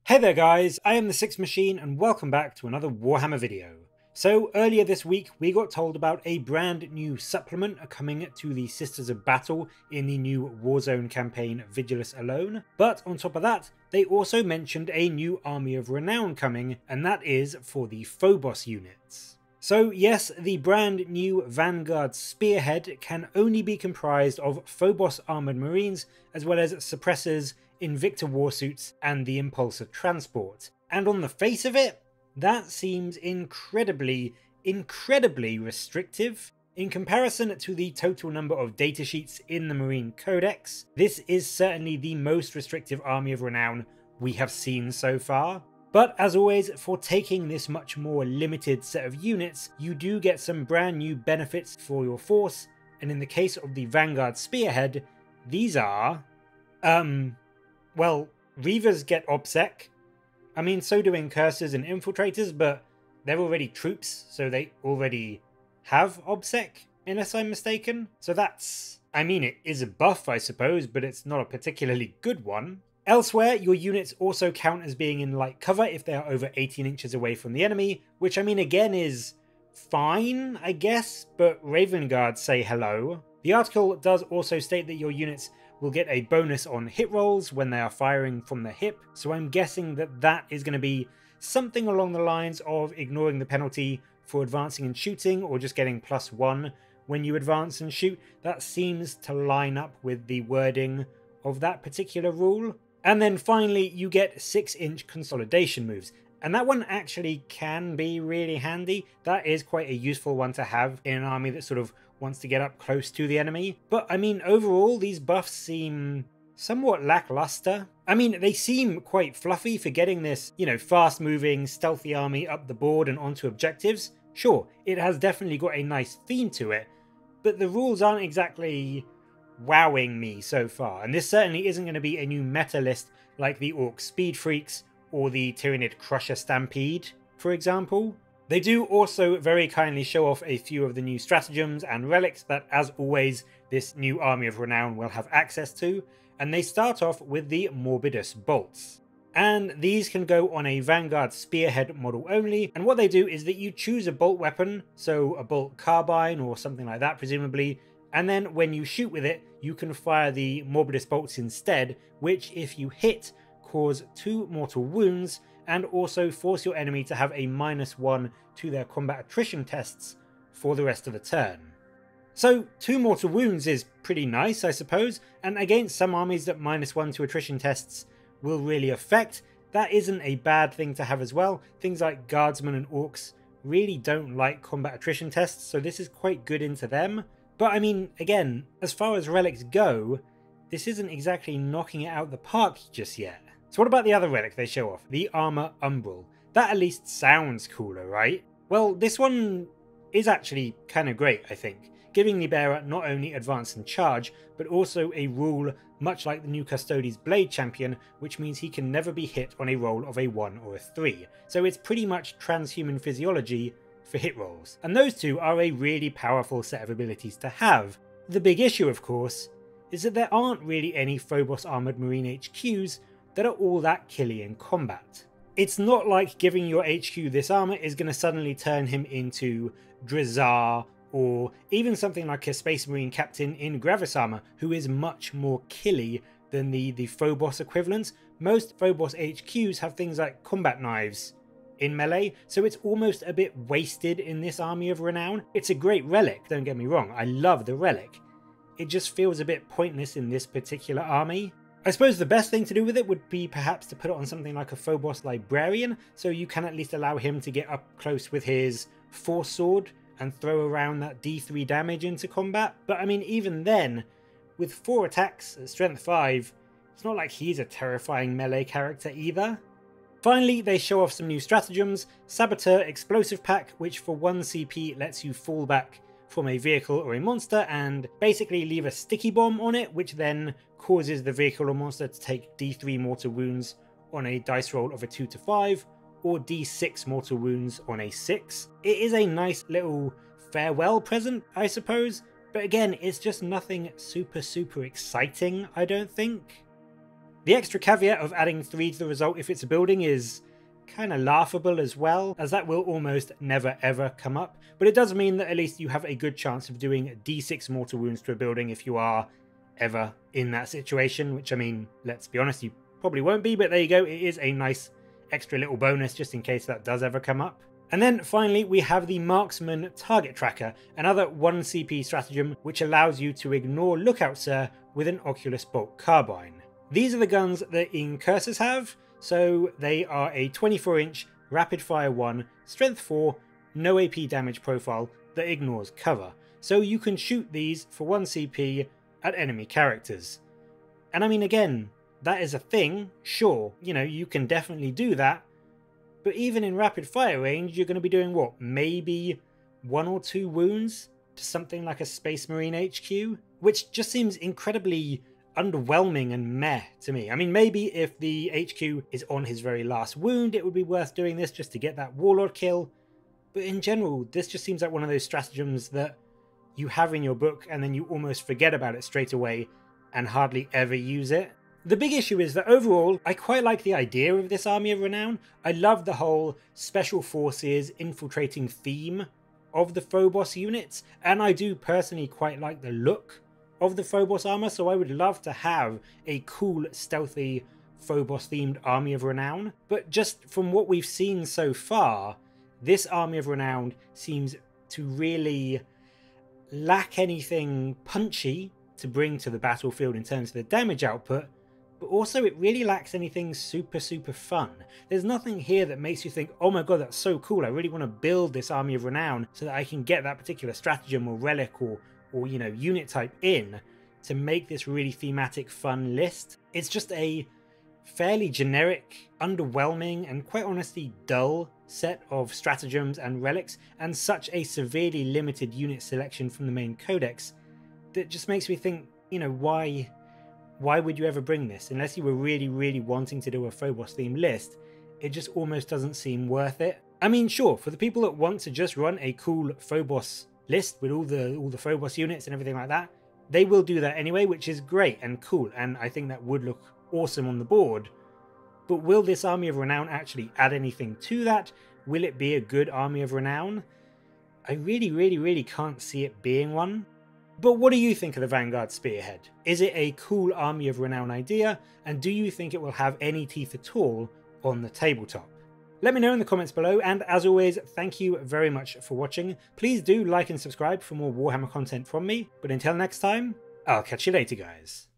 Hey there guys, I am the Sixth Machine and welcome back to another Warhammer video. So earlier this week we got told about a brand new supplement coming to the Sisters of Battle in the new Warzone campaign Vigilus Alone, but on top of that they also mentioned a new Army of Renown coming, and that is for the Phobos units. So yes, the brand new Vanguard Spearhead can only be comprised of Phobos-armoured Marines as well as Suppressors, Invictor Warsuits and the Impulsor Transport. And on the face of it, that seems incredibly restrictive. In comparison to the total number of datasheets in the Marine Codex, this is certainly the most restrictive Army of Renown we have seen so far. But as always, for taking this much more limited set of units, you do get some brand new benefits for your force, and in the case of the Vanguard Spearhead, these are... well, Reavers get OBSEC. I mean, so do Incursors and Infiltrators, but they're already troops, so they already have OBSEC, unless I'm mistaken. So that's... I mean, it is a buff, I suppose, but it's not a particularly good one. Elsewhere, your units also count as being in light cover if they are over 18 inches away from the enemy, which I mean, again, is fine, I guess, but Raven Guards say hello. The article does also state that your units will get a bonus on hit rolls when they are firing from the hip, so I'm guessing that that is going to be something along the lines of ignoring the penalty for advancing and shooting, or just getting +1 when you advance and shoot. That seems to line up with the wording of that particular rule. And then finally you get 6-inch consolidation moves, and that one actually can be really handy. That is quite a useful one to have in an army that sort of wants to get up close to the enemy. But I mean, overall these buffs seem somewhat lackluster. I mean, they seem quite fluffy for getting this, you know, fast moving stealthy army up the board and onto objectives. Sure, it has definitely got a nice theme to it, but the rules aren't exactly wowing me so far, and this certainly isn't going to be a new meta list like the Orc Speed Freaks or the Tyranids Crusher Stampede, for example. They do also very kindly show off a few of the new stratagems and relics that, as always, this new Army of Renown will have access to, and they start off with the Morbidus Bolts. And these can go on a Vanguard Spearhead model only, and what they do is that you choose a bolt weapon, so a bolt carbine or something like that presumably, and then when you shoot with it, you can fire the Morbidus Bolts instead, which if you hit, cause 2 mortal wounds, and also force your enemy to have a -1 to their combat attrition tests for the rest of the turn. So 2 mortal wounds is pretty nice, I suppose, and against some armies that -1 to attrition tests will really affect, that isn't a bad thing to have as well. Things like Guardsmen and Orcs really don't like combat attrition tests, so this is quite good into them. But I mean, again, as far as relics go, this isn't exactly knocking it out the park just yet. So what about the other relic they show off? The Armor Umbral. That at least sounds cooler, right? Well, this one is actually kind of great, I think, giving the bearer not only advance and charge, but also a rule much like the new Custodes Blade Champion, which means he can never be hit on a roll of a 1 or a 3. So it's pretty much transhuman physiology for hit rolls. And those two are a really powerful set of abilities to have. The big issue, of course, is that there aren't really any Phobos-armoured Marine HQs that are all that killy in combat. It's not like giving your HQ this armour is going to suddenly turn him into Drazar, or even something like a Space Marine Captain in Gravis armour, who is much more killy than the Phobos equivalents. Most Phobos HQs have things like combat knives in melee, so it's almost a bit wasted in this Army of Renown. It's a great relic, don't get me wrong, I love the relic. It just feels a bit pointless in this particular army. I suppose the best thing to do with it would be perhaps to put it on something like a Phobos Librarian, so you can at least allow him to get up close with his Force Sword and throw around that D3 damage into combat. But I mean, even then, with 4 attacks at strength 5, it's not like he's a terrifying melee character either. Finally, they show off some new stratagems. Saboteur Explosive Pack, which for 1 CP lets you fall back from a vehicle or a monster and basically leave a sticky bomb on it, which then causes the vehicle or monster to take D3 mortal wounds on a dice roll of a 2 to 5, or D6 mortal wounds on a 6. It is a nice little farewell present, I suppose, but again, it's just nothing super exciting, I don't think. The extra caveat of adding 3 to the result if it's a building is kind of laughable as well, as that will almost never ever come up, but it does mean that at least you have a good chance of doing d6 mortal wounds to a building if you are ever in that situation, which I mean, let's be honest, you probably won't be, but there you go, it is a nice extra little bonus just in case that does ever come up. And then finally we have the Marksman Target Tracker, another 1 CP stratagem which allows you to ignore Lookout Sir with an Oculus Bolt Carbine. These are the guns that Incursors have, so they are a 24-inch rapid fire 1, strength 4, no AP damage profile that ignores cover. So you can shoot these for 1 CP at enemy characters. And I mean, again, that is a thing, sure, you know, you can definitely do that, but even in rapid fire range, you're going to be doing what, maybe 1 or 2 wounds to something like a Space Marine HQ, which just seems incredibly underwhelming and meh to me. I mean, maybe if the HQ is on his very last wound, it would be worth doing this just to get that Warlord kill, but in general, this just seems like one of those stratagems that you have in your book and then you almost forget about it straight away and hardly ever use it. The big issue is that overall, I quite like the idea of this Army of Renown. I love the whole special forces infiltrating theme of the Phobos units, and I do personally quite like the look of the Phobos armor, so I would love to have a cool, stealthy, Phobos-themed Army of Renown. But just from what we've seen so far, this Army of Renown seems to really lack anything punchy to bring to the battlefield in terms of the damage output, but also it really lacks anything super fun. There's nothing here that makes you think, oh my god, that's so cool, I really want to build this Army of Renown so that I can get that particular stratagem or relic or you know, unit type in to make this really thematic fun list. It's just a fairly generic, underwhelming, and quite honestly dull set of stratagems and relics, and such a severely limited unit selection from the main codex that just makes me think, you know, why would you ever bring this? Unless you were really wanting to do a Phobos themed list, it just almost doesn't seem worth it. I mean, sure, for the people that want to just run a cool Phobos list with all the Phobos units and everything like that, they will do that anyway, which is great and cool, and I think that would look awesome on the board. But will this Army of Renown actually add anything to that? Will it be a good Army of Renown? I really can't see it being one. But what do you think of the Vanguard Spearhead? Is it a cool Army of Renown idea, and do you think it will have any teeth at all on the tabletop? Let me know in the comments below, and as always, thank you very much for watching. Please do like and subscribe for more Warhammer content from me, but until next time, I'll catch you later, guys.